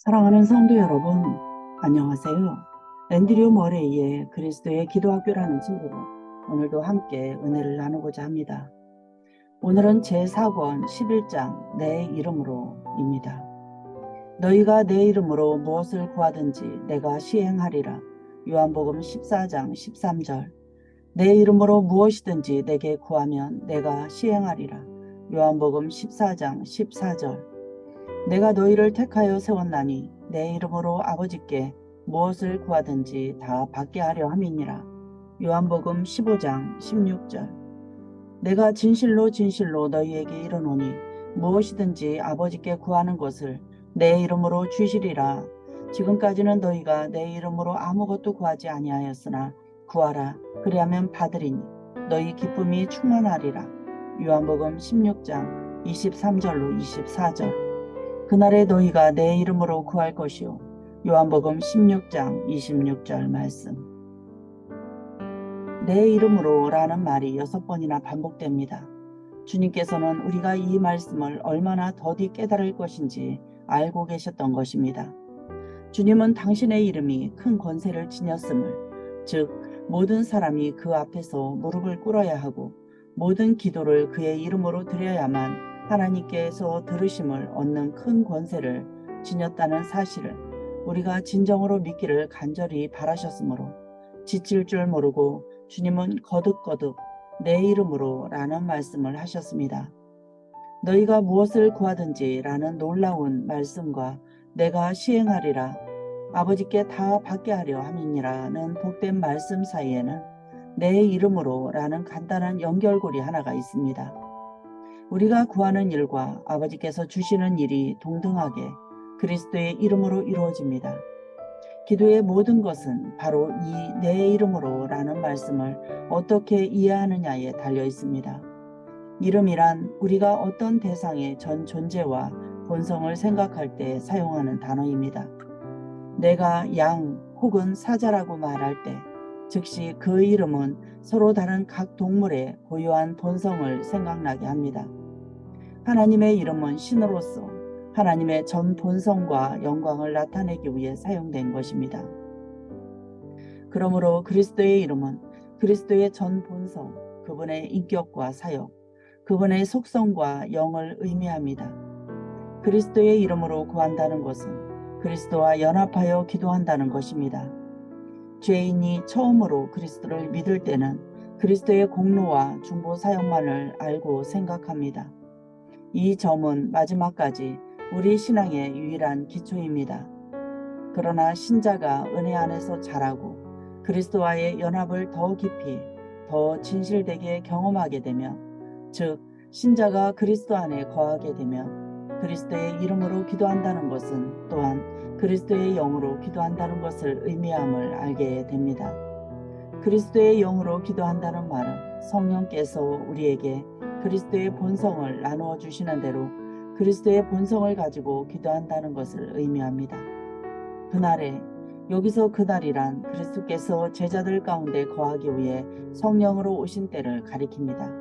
사랑하는 성도 여러분, 안녕하세요. 앤드류 머레이의 그리스도의 기도학교라는 책으로 오늘도 함께 은혜를 나누고자 합니다. 오늘은 제4권 11장 내 이름으로입니다. 너희가 내 이름으로 무엇을 구하든지 내가 시행하리라. 요한복음 14장 13절. 내 이름으로 무엇이든지 내게 구하면 내가 시행하리라. 요한복음 14장 14절. 내가 너희를 택하여 세웠나니 내 이름으로 아버지께 무엇을 구하든지 다 받게 하려 함이니라. 요한복음 15장 16절. 내가 진실로 진실로 너희에게 이르노니 무엇이든지 아버지께 구하는 것을 내 이름으로 주시리라. 지금까지는 너희가 내 이름으로 아무것도 구하지 아니하였으나 구하라. 그리하면 받으리니 너희 기쁨이 충만하리라. 요한복음 16장 23절로 24절. 그날에 너희가 내 이름으로 구할 것이요. 요한복음 16장 26절 말씀. 내 이름으로 라는 말이 6번이나 반복됩니다. 주님께서는 우리가 이 말씀을 얼마나 더디 깨달을 것인지 알고 계셨던 것입니다. 주님은 당신의 이름이 큰 권세를 지녔음을, 즉 모든 사람이 그 앞에서 무릎을 꿇어야 하고 모든 기도를 그의 이름으로 드려야만 하나님께서 들으심을 얻는 큰 권세를 지녔다는 사실을 우리가 진정으로 믿기를 간절히 바라셨으므로 지칠 줄 모르고 주님은 거듭거듭 내 이름으로 라는 말씀을 하셨습니다. 너희가 무엇을 구하든지 라는 놀라운 말씀과 내가 시행하리라 아버지께 다 받게 하려 함이니라는 복된 말씀 사이에는 내 이름으로 라는 간단한 연결고리 하나가 있습니다. 우리가 구하는 일과 아버지께서 주시는 일이 동등하게 그리스도의 이름으로 이루어집니다. 기도의 모든 것은 바로 이 내 이름으로 라는 말씀을 어떻게 이해하느냐에 달려 있습니다. 이름이란 우리가 어떤 대상의 전 존재와 본성을 생각할 때 사용하는 단어입니다. 내가 양 혹은 사자라고 말할 때 즉시 그 이름은 서로 다른 각 동물의 고유한 본성을 생각나게 합니다. 하나님의 이름은 신으로서 하나님의 전 본성과 영광을 나타내기 위해 사용된 것입니다. 그러므로 그리스도의 이름은 그리스도의 전 본성, 그분의 인격과 사역, 그분의 속성과 영을 의미합니다. 그리스도의 이름으로 구한다는 것은 그리스도와 연합하여 기도한다는 것입니다. 죄인이 처음으로 그리스도를 믿을 때는 그리스도의 공로와 중보 사역만을 알고 생각합니다. 이 점은 마지막까지 우리 신앙의 유일한 기초입니다. 그러나 신자가 은혜 안에서 자라고 그리스도와의 연합을 더 깊이, 더 진실되게 경험하게 되면, 즉 신자가 그리스도 안에 거하게 되면 그리스도의 이름으로 기도한다는 것은 또한 그리스도의 영으로 기도한다는 것을 의미함을 알게 됩니다. 그리스도의 영으로 기도한다는 말은 성령께서 우리에게 그리스도의 본성을 나누어 주시는 대로 그리스도의 본성을 가지고 기도한다는 것을 의미합니다. 그날에, 여기서 그날이란 그리스도께서 제자들 가운데 거하기 위해 성령으로 오신 때를 가리킵니다.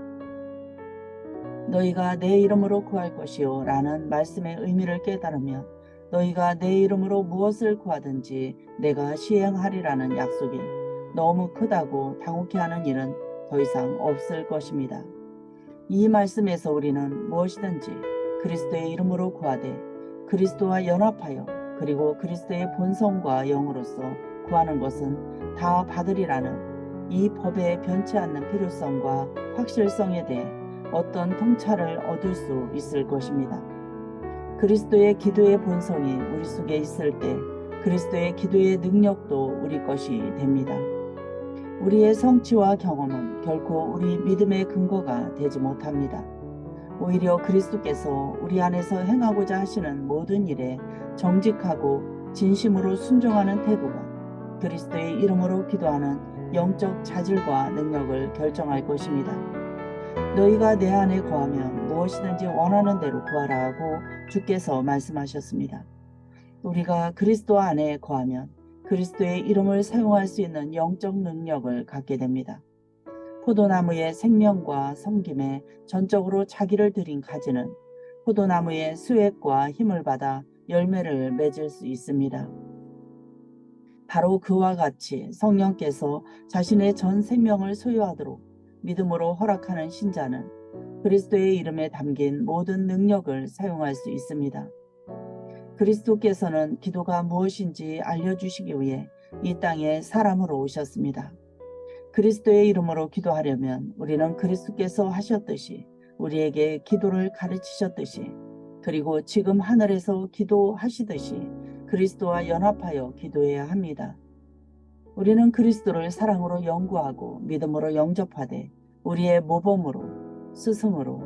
너희가 내 이름으로 구할 것이요 라는 말씀의 의미를 깨달으면 너희가 내 이름으로 무엇을 구하든지 내가 시행하리라는 약속이 너무 크다고 당혹해하는 일은 더 이상 없을 것입니다. 이 말씀에서 우리는 무엇이든지 그리스도의 이름으로 구하되 그리스도와 연합하여 그리고 그리스도의 본성과 영으로서 구하는 것은 다 받으리라는 이 법에 변치 않는 필요성과 확실성에 대해 어떤 통찰을 얻을 수 있을 것입니다. 그리스도의 기도의 본성이 우리 속에 있을 때 그리스도의 기도의 능력도 우리 것이 됩니다. 우리의 성취와 경험은 결코 우리 믿음의 근거가 되지 못합니다. 오히려 그리스도께서 우리 안에서 행하고자 하시는 모든 일에 정직하고 진심으로 순종하는 태도가 그리스도의 이름으로 기도하는 영적 자질과 능력을 결정할 것입니다. 너희가 내 안에 거하면 무엇이든지 원하는 대로 구하라 하고 주께서 말씀하셨습니다. 우리가 그리스도 안에 거하면 그리스도의 이름을 사용할 수 있는 영적 능력을 갖게 됩니다. 포도나무의 생명과 섬김에 전적으로 자기를 드린 가지는 포도나무의 수액과 힘을 받아 열매를 맺을 수 있습니다. 바로 그와 같이 성령께서 자신의 전 생명을 소유하도록 믿음으로 허락하는 신자는 그리스도의 이름에 담긴 모든 능력을 사용할 수 있습니다. 그리스도께서는 기도가 무엇인지 알려주시기 위해 이 땅에 사람으로 오셨습니다. 그리스도의 이름으로 기도하려면 우리는 그리스도께서 하셨듯이 우리에게 기도를 가르치셨듯이 그리고 지금 하늘에서 기도하시듯이 그리스도와 연합하여 기도해야 합니다. 우리는 그리스도를 사랑으로 연구하고 믿음으로 영접하되 우리의 모범으로 스승으로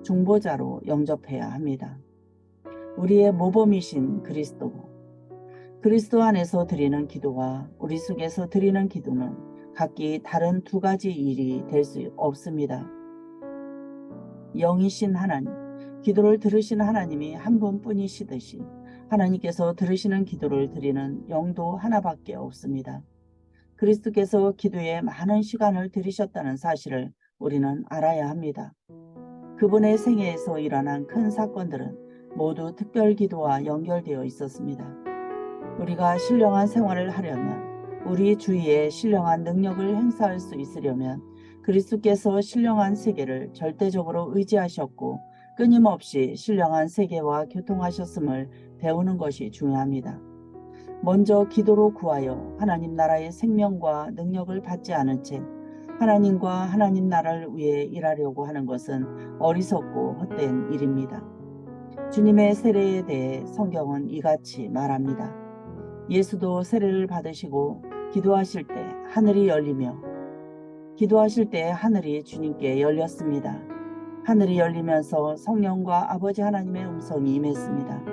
중보자로 영접해야 합니다. 우리의 모범이신 그리스도 안에서 드리는 기도와 우리 속에서 드리는 기도는 각기 다른 두 가지 일이 될 수 없습니다. 영이신 하나님, 기도를 들으신 하나님이 한 분뿐이시듯이 하나님께서 들으시는 기도를 드리는 영도 하나밖에 없습니다. 그리스도께서 기도에 많은 시간을 들이셨다는 사실을 우리는 알아야 합니다. 그분의 생애에서 일어난 큰 사건들은 모두 특별 기도와 연결되어 있었습니다. 우리가 신령한 생활을 하려면, 우리 주위에 신령한 능력을 행사할 수 있으려면 그리스도께서 신령한 세계를 절대적으로 의지하셨고 끊임없이 신령한 세계와 교통하셨음을 배우는 것이 중요합니다. 먼저 기도로 구하여 하나님 나라의 생명과 능력을 받지 않은 채 하나님과 하나님 나라를 위해 일하려고 하는 것은 어리석고 헛된 일입니다. 주님의 세례에 대해 성경은 이같이 말합니다. 예수도 세례를 받으시고 기도하실 때 하늘이 열리며 기도하실 때 하늘이 주님께 열렸습니다. 하늘이 열리면서 성령과 아버지 하나님의 음성이 임했습니다.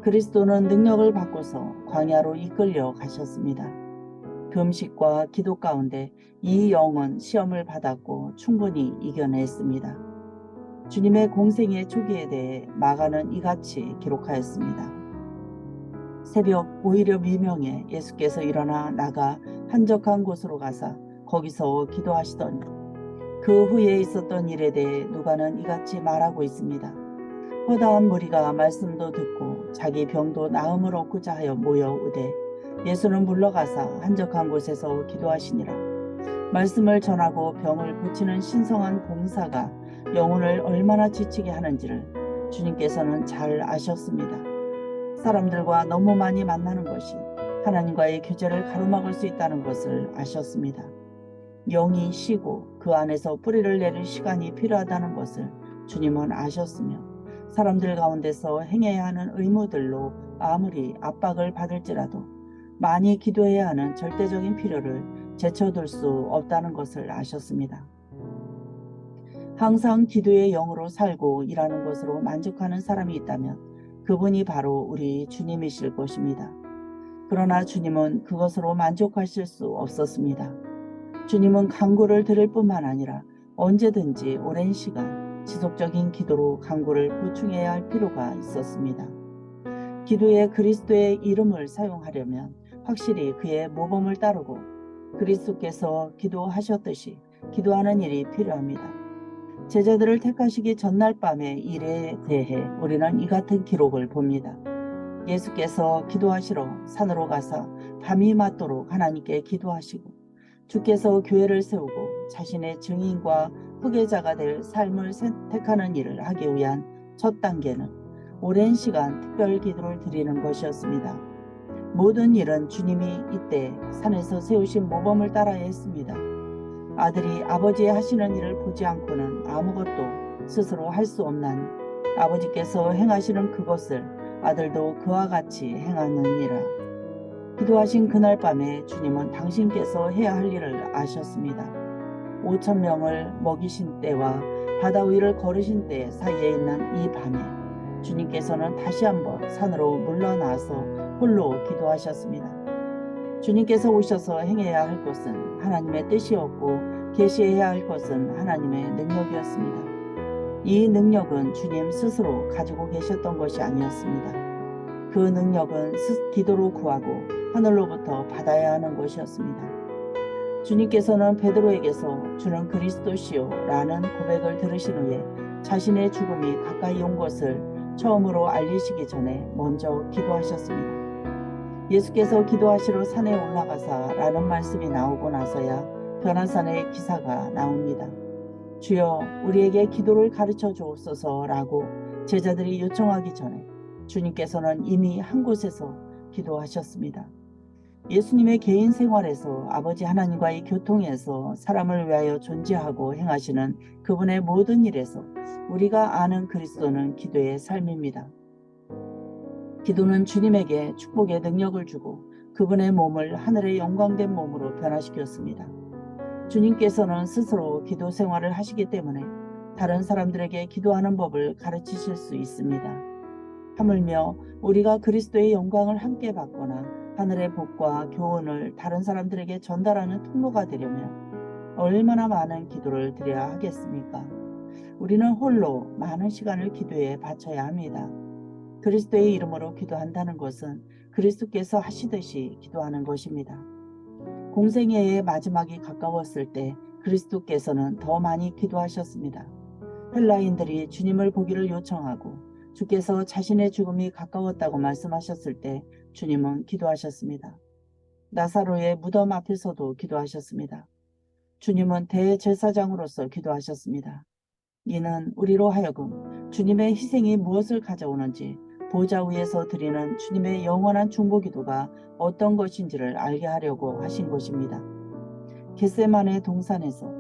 그리스도는 능력을 받고서 광야로 이끌려 가셨습니다. 금식과 기도 가운데 이 영은 시험을 받았고 충분히 이겨냈습니다. 주님의 공생의 초기에 대해 마가는 이같이 기록하였습니다. 새벽 오히려 미명에 예수께서 일어나 나가 한적한 곳으로 가사 거기서 기도하시더니 그 후에 있었던 일에 대해 누가는 이같이 말하고 있습니다. 허다한 무리가 말씀도 듣고 자기 병도 나음을 얻고자 하여 모여오되 예수는 물러가사 한적한 곳에서 기도하시니라. 말씀을 전하고 병을 고치는 신성한 봉사가 영혼을 얼마나 지치게 하는지를 주님께서는 잘 아셨습니다. 사람들과 너무 많이 만나는 것이 하나님과의 교제를 가로막을 수 있다는 것을 아셨습니다. 영이 쉬고 그 안에서 뿌리를 내릴 시간이 필요하다는 것을 주님은 아셨으며 사람들 가운데서 행해야 하는 의무들로 아무리 압박을 받을지라도 많이 기도해야 하는 절대적인 필요를 제쳐둘 수 없다는 것을 아셨습니다. 항상 기도의 영으로 살고 일하는 것으로 만족하는 사람이 있다면 그분이 바로 우리 주님이실 것입니다. 그러나 주님은 그것으로 만족하실 수 없었습니다. 주님은 간구를 들을 뿐만 아니라 언제든지 오랜 시간 지속적인 기도로 간구를 보충해야 할 필요가 있었습니다. 기도에 그리스도의 이름을 사용하려면 확실히 그의 모범을 따르고 그리스도께서 기도하셨듯이 기도하는 일이 필요합니다. 제자들을 택하시기 전날 밤의 일에 대해 우리는 이 같은 기록을 봅니다. 예수께서 기도하시러 산으로 가사 밤이 맞도록 하나님께 기도하시고 주께서 교회를 세우고 자신의 증인과 후계자가 될 삶을 선택하는 일을 하기 위한 첫 단계는 오랜 시간 특별 기도를 드리는 것이었습니다. 모든 일은 주님이 이때 산에서 세우신 모범을 따라야 했습니다. 아들이 아버지의 하시는 일을 보지 않고는 아무것도 스스로 할 수 없나니 아버지께서 행하시는 그것을 아들도 그와 같이 행하느니라. 기도하신 그날 밤에 주님은 당신께서 해야 할 일을 아셨습니다. 5,000명을 먹이신 때와 바다 위를 걸으신 때 사이에 있는 이 밤에 주님께서는 다시 한번 산으로 물러나서 홀로 기도하셨습니다. 주님께서 오셔서 행해야 할 것은 하나님의 뜻이었고 계시해야 할 것은 하나님의 능력이었습니다. 이 능력은 주님 스스로 가지고 계셨던 것이 아니었습니다. 그 능력은 기도로 구하고 하늘로부터 받아야 하는 것이었습니다. 주님께서는 베드로에게서 주는 그리스도시요 라는 고백을 들으신 후에 자신의 죽음이 가까이 온 것을 처음으로 알리시기 전에 먼저 기도하셨습니다. 예수께서 기도하시러 산에 올라가사 라는 말씀이 나오고 나서야 변화산의 기사가 나옵니다. 주여 우리에게 기도를 가르쳐 주옵소서라고 제자들이 요청하기 전에 주님께서는 이미 한 곳에서 기도하셨습니다. 예수님의 개인 생활에서 아버지 하나님과의 교통에서 사람을 위하여 존재하고 행하시는 그분의 모든 일에서 우리가 아는 그리스도는 기도의 삶입니다. 기도는 주님에게 축복의 능력을 주고 그분의 몸을 하늘의 영광된 몸으로 변화시켰습니다. 주님께서는 스스로 기도 생활을 하시기 때문에 다른 사람들에게 기도하는 법을 가르치실 수 있습니다. 하물며 우리가 그리스도의 영광을 함께 받거나 하늘의 복과 교훈을 다른 사람들에게 전달하는 통로가 되려면 얼마나 많은 기도를 드려야 하겠습니까? 우리는 홀로 많은 시간을 기도에 바쳐야 합니다. 그리스도의 이름으로 기도한다는 것은 그리스도께서 하시듯이 기도하는 것입니다. 공생애의 마지막이 가까웠을 때 그리스도께서는 더 많이 기도하셨습니다. 헬라인들이 주님을 보기를 요청하고 주께서 자신의 죽음이 가까웠다고 말씀하셨을 때 주님은 기도하셨습니다. 나사로의 무덤 앞에서도 기도하셨습니다. 주님은 대제사장으로서 기도하셨습니다. 이는 우리로 하여금 주님의 희생이 무엇을 가져오는지 보좌 위에서 드리는 주님의 영원한 중보기도가 어떤 것인지를 알게 하려고 하신 것입니다. 겟세마네 동산에서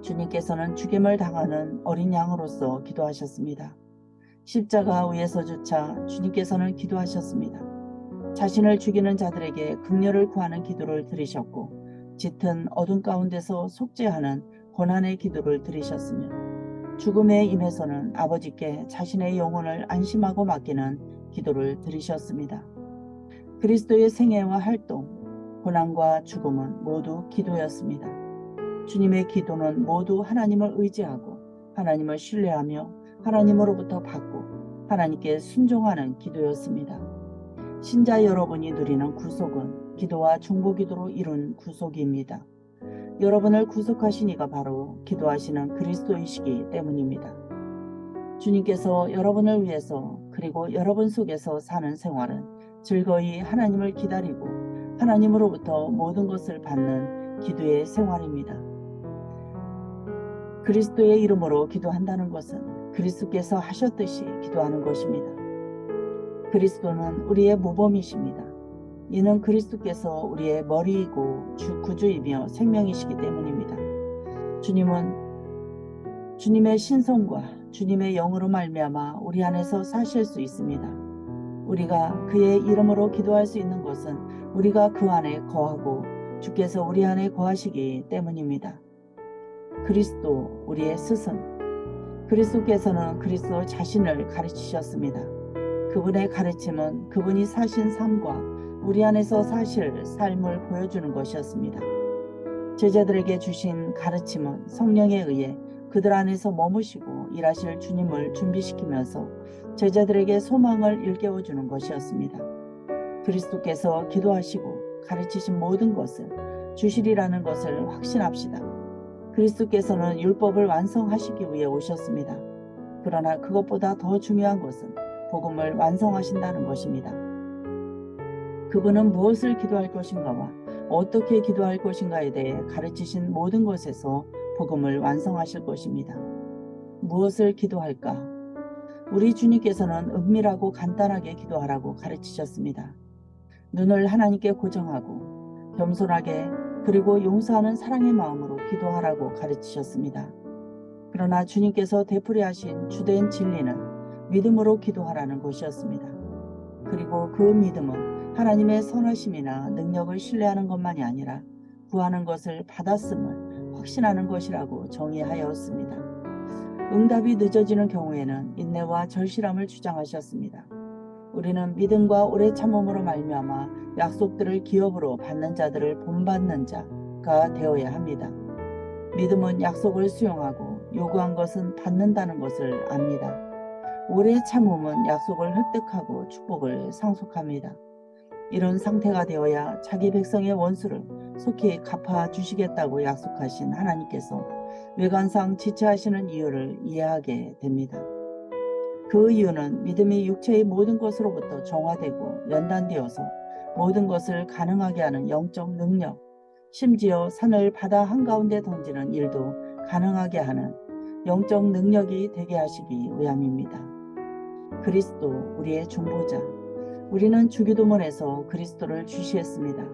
주님께서는 죽임을 당하는 어린 양으로서 기도하셨습니다. 십자가 위에서조차 주님께서는 기도하셨습니다. 자신을 죽이는 자들에게 긍휼을 구하는 기도를 들으셨고 짙은 어둠 가운데서 속죄하는 고난의 기도를 들으셨으며 죽음의 임에서는 아버지께 자신의 영혼을 안심하고 맡기는 기도를 들으셨습니다. 그리스도의 생애와 활동, 고난과 죽음은 모두 기도였습니다. 주님의 기도는 모두 하나님을 의지하고 하나님을 신뢰하며 하나님으로부터 받고 하나님께 순종하는 기도였습니다. 신자 여러분이 누리는 구속은 기도와 중보기도로 이룬 구속입니다. 여러분을 구속하신 이가 바로 기도하시는 그리스도이시기 때문입니다. 주님께서 여러분을 위해서 그리고 여러분 속에서 사는 생활은 즐거이 하나님을 기다리고 하나님으로부터 모든 것을 받는 기도의 생활입니다. 그리스도의 이름으로 기도한다는 것은 그리스도께서 하셨듯이 기도하는 것입니다. 그리스도는 우리의 모범이십니다. 이는 그리스도께서 우리의 머리이고 구주이며 생명이시기 때문입니다. 주님은 주님의 신성과 주님의 영으로 말미암아 우리 안에서 사실 수 있습니다. 우리가 그의 이름으로 기도할 수 있는 것은 우리가 그 안에 거하고 주께서 우리 안에 거하시기 때문입니다. 그리스도 우리의 스승, 그리스도께서는 그리스도 자신을 가르치셨습니다. 그분의 가르침은 그분이 사신 삶과 우리 안에서 사실 삶을 보여주는 것이었습니다. 제자들에게 주신 가르침은 성령에 의해 그들 안에서 머무시고 일하실 주님을 준비시키면서 제자들에게 소망을 일깨워주는 것이었습니다. 그리스도께서 기도하시고 가르치신 모든 것을 주시리라는 것을 확신합시다. 그리스도께서는 율법을 완성하시기 위해 오셨습니다. 그러나 그것보다 더 중요한 것은 복음을 완성하신다는 것입니다. 그분은 무엇을 기도할 것인가와 어떻게 기도할 것인가에 대해 가르치신 모든 것에서 복음을 완성하실 것입니다. 무엇을 기도할까? 우리 주님께서는 은밀하고 간단하게 기도하라고 가르치셨습니다. 눈을 하나님께 고정하고 겸손하게 그리고 용서하는 사랑의 마음으로 기도하라고 가르치셨습니다. 그러나 주님께서 되풀이하신 주된 진리는 믿음으로 기도하라는 것이었습니다. 그리고 그 믿음은 하나님의 선하심이나 능력을 신뢰하는 것만이 아니라 구하는 것을 받았음을 확신하는 것이라고 정의하였습니다. 응답이 늦어지는 경우에는 인내와 절실함을 주장하셨습니다. 우리는 믿음과 오래 참음으로 말미암아 약속들을 기업으로 받는 자들을 본받는 자가 되어야 합니다. 믿음은 약속을 수용하고 요구한 것은 받는다는 것을 압니다. 오래 참음은 약속을 획득하고 축복을 상속합니다. 이런 상태가 되어야 자기 백성의 원수를 속히 갚아주시겠다고 약속하신 하나님께서 외관상 지체하시는 이유를 이해하게 됩니다. 그 이유는 믿음이 육체의 모든 것으로부터 정화되고 연단되어서 모든 것을 가능하게 하는 영적 능력, 심지어 산을 바다 한가운데 던지는 일도 가능하게 하는 영적 능력이 되게 하시기 위함입니다. 그리스도 우리의 중보자. 우리는 주기도문에서 그리스도를 주시했습니다.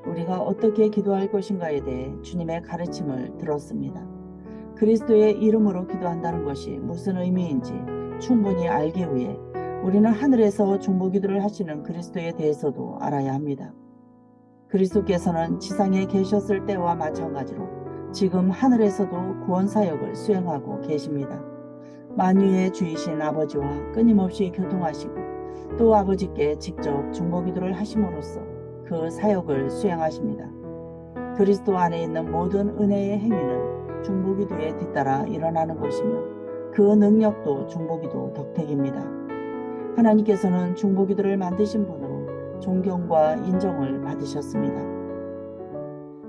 우리가 어떻게 기도할 것인가에 대해 주님의 가르침을 들었습니다. 그리스도의 이름으로 기도한다는 것이 무슨 의미인지 충분히 알기 위해 우리는 하늘에서 중보기도를 하시는 그리스도에 대해서도 알아야 합니다. 그리스도께서는 지상에 계셨을 때와 마찬가지로 지금 하늘에서도 구원사역을 수행하고 계십니다. 만유의 주이신 아버지와 끊임없이 교통하시고 또 아버지께 직접 중보기도를 하심으로써 그 사역을 수행하십니다. 그리스도 안에 있는 모든 은혜의 행위는 중보기도에 뒤따라 일어나는 것이며 그 능력도 중보기도 덕택입니다. 하나님께서는 중보기도를 만드신 분으로 존경과 인정을 받으셨습니다.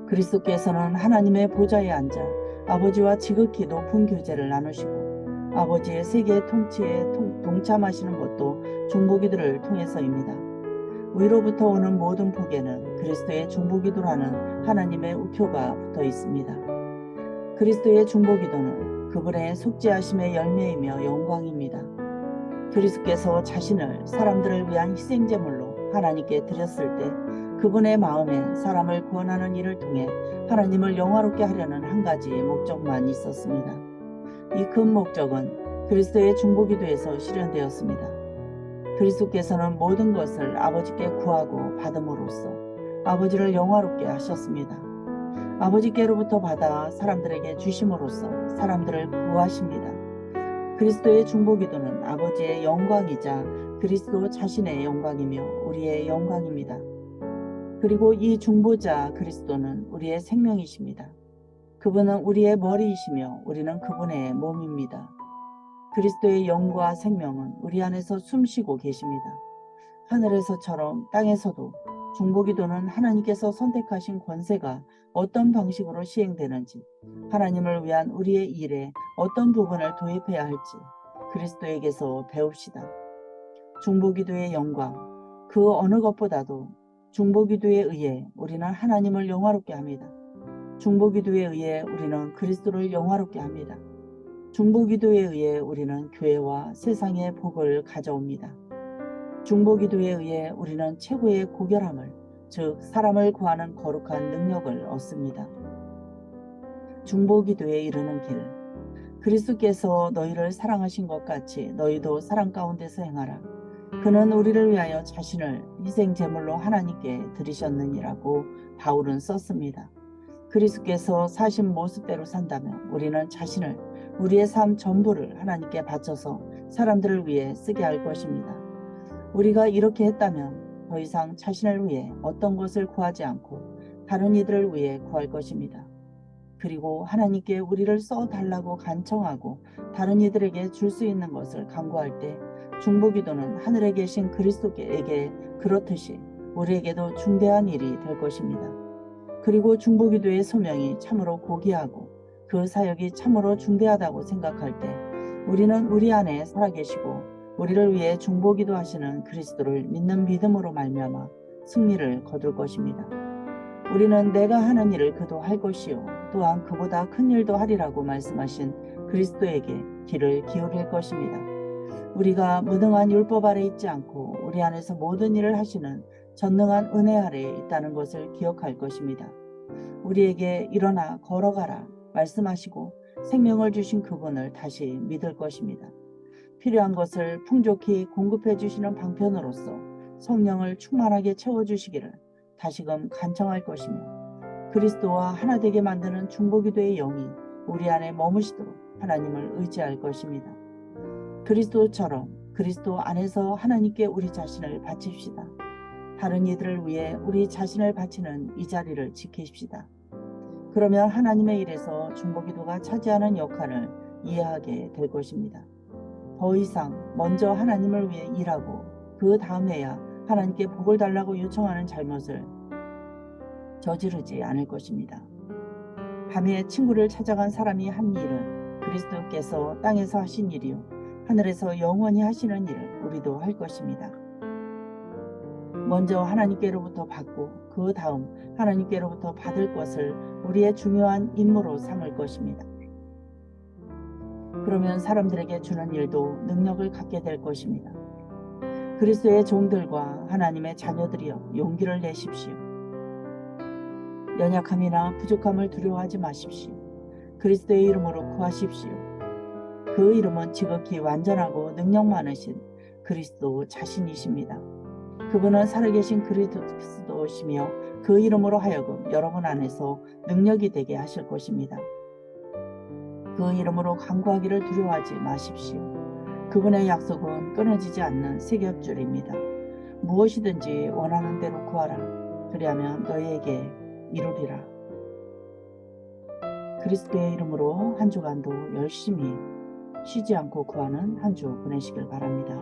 그리스도께서는 하나님의 보좌에 앉아 아버지와 지극히 높은 교제를 나누시고 아버지의 세계 통치에 동참하시는 것도 중보기도를 통해서입니다. 위로부터 오는 모든 복에는 그리스도의 중보기도라는 하나님의 우표가 붙어 있습니다. 그리스도의 중보기도는 그분의 속죄하심의 열매이며 영광입니다. 그리스도께서 자신을 사람들을 위한 희생제물로 하나님께 드렸을 때 그분의 마음에 사람을 구원하는 일을 통해 하나님을 영화롭게 하려는 한 가지 목적만 있었습니다. 이 큰 목적은 그리스도의 중보기도에서 실현되었습니다. 그리스도께서는 모든 것을 아버지께 구하고 받음으로써 아버지를 영화롭게 하셨습니다. 아버지께로부터 받아 사람들에게 주심으로써 사람들을 구하십니다. 그리스도의 중보기도는 아버지의 영광이자 그리스도 자신의 영광이며 우리의 영광입니다. 그리고 이 중보자 그리스도는 우리의 생명이십니다. 그분은 우리의 머리이시며 우리는 그분의 몸입니다. 그리스도의 영과 생명은 우리 안에서 숨쉬고 계십니다. 하늘에서처럼 땅에서도 중보기도는 하나님께서 선택하신 권세가 어떤 방식으로 시행되는지, 하나님을 위한 우리의 일에 어떤 부분을 도입해야 할지 그리스도에게서 배웁시다. 중보기도의 영광, 그 어느 것보다도 중보기도에 의해 우리는 하나님을 영화롭게 합니다. 중보기도에 의해 우리는 그리스도를 영화롭게 합니다. 중보기도에 의해 우리는 교회와 세상의 복을 가져옵니다. 중보기도에 의해 우리는 최고의 고결함을, 즉 사람을 구하는 거룩한 능력을 얻습니다. 중보기도에 이르는 길. 그리스도께서 너희를 사랑하신 것 같이 너희도 사랑 가운데서 행하라. 그는 우리를 위하여 자신을 희생제물로 하나님께 드리셨느니라고 바울은 썼습니다. 그리스도께서 사신 모습대로 산다면 우리는 자신을, 우리의 삶 전부를 하나님께 바쳐서 사람들을 위해 쓰게 할 것입니다. 우리가 이렇게 했다면 더 이상 자신을 위해 어떤 것을 구하지 않고 다른 이들을 위해 구할 것입니다. 그리고 하나님께 우리를 써달라고 간청하고 다른 이들에게 줄 수 있는 것을 간구할 때 중보기도는 하늘에 계신 그리스도에게 그렇듯이 우리에게도 중대한 일이 될 것입니다. 그리고 중보기도의 소명이 참으로 고귀하고 그 사역이 참으로 중대하다고 생각할 때 우리는 우리 안에 살아계시고 우리를 위해 중보기도 하시는 그리스도를 믿는 믿음으로 말미암아 승리를 거둘 것입니다. 우리는 내가 하는 일을 그도 할 것이요 또한 그보다 큰 일도 하리라고 말씀하신 그리스도에게 귀를 기울일 것입니다. 우리가 무능한 율법 아래 있지 않고 우리 안에서 모든 일을 하시는 전능한 은혜 아래에 있다는 것을 기억할 것입니다. 우리에게 일어나 걸어가라 말씀하시고 생명을 주신 그분을 다시 믿을 것입니다. 필요한 것을 풍족히 공급해 주시는 방편으로서 성령을 충만하게 채워주시기를 다시금 간청할 것이며 그리스도와 하나 되게 만드는 중보기도의 영이 우리 안에 머무시도록 하나님을 의지할 것입니다. 그리스도처럼 그리스도 안에서 하나님께 우리 자신을 바칩시다. 다른 이들을 위해 우리 자신을 바치는 이 자리를 지키십시다. 그러면 하나님의 일에서 중보기도가 차지하는 역할을 이해하게 될 것입니다. 더 이상 먼저 하나님을 위해 일하고 그 다음에야 하나님께 복을 달라고 요청하는 잘못을 저지르지 않을 것입니다. 밤에 친구를 찾아간 사람이 한 일은 그리스도께서 땅에서 하신 일이요 하늘에서 영원히 하시는 일을 우리도 할 것입니다. 먼저 하나님께로부터 받고 그 다음 하나님께로부터 받을 것을 우리의 중요한 임무로 삼을 것입니다. 그러면 사람들에게 주는 일도 능력을 갖게 될 것입니다. 그리스도의 종들과 하나님의 자녀들이여 용기를 내십시오. 연약함이나 부족함을 두려워하지 마십시오. 그리스도의 이름으로 구하십시오. 그 이름은 지극히 완전하고 능력 많으신 그리스도 자신이십니다. 그분은 살아계신 그리스도시며 그 이름으로 하여금 여러분 안에서 능력이 되게 하실 것입니다. 그 이름으로 간구하기를 두려워하지 마십시오. 그분의 약속은 끊어지지 않는 세겹줄입니다. 무엇이든지 원하는 대로 구하라. 그리하면 너희에게 이루리라. 그리스도의 이름으로 한 주간도 열심히 쉬지 않고 구하는 한 주 보내시길 바랍니다.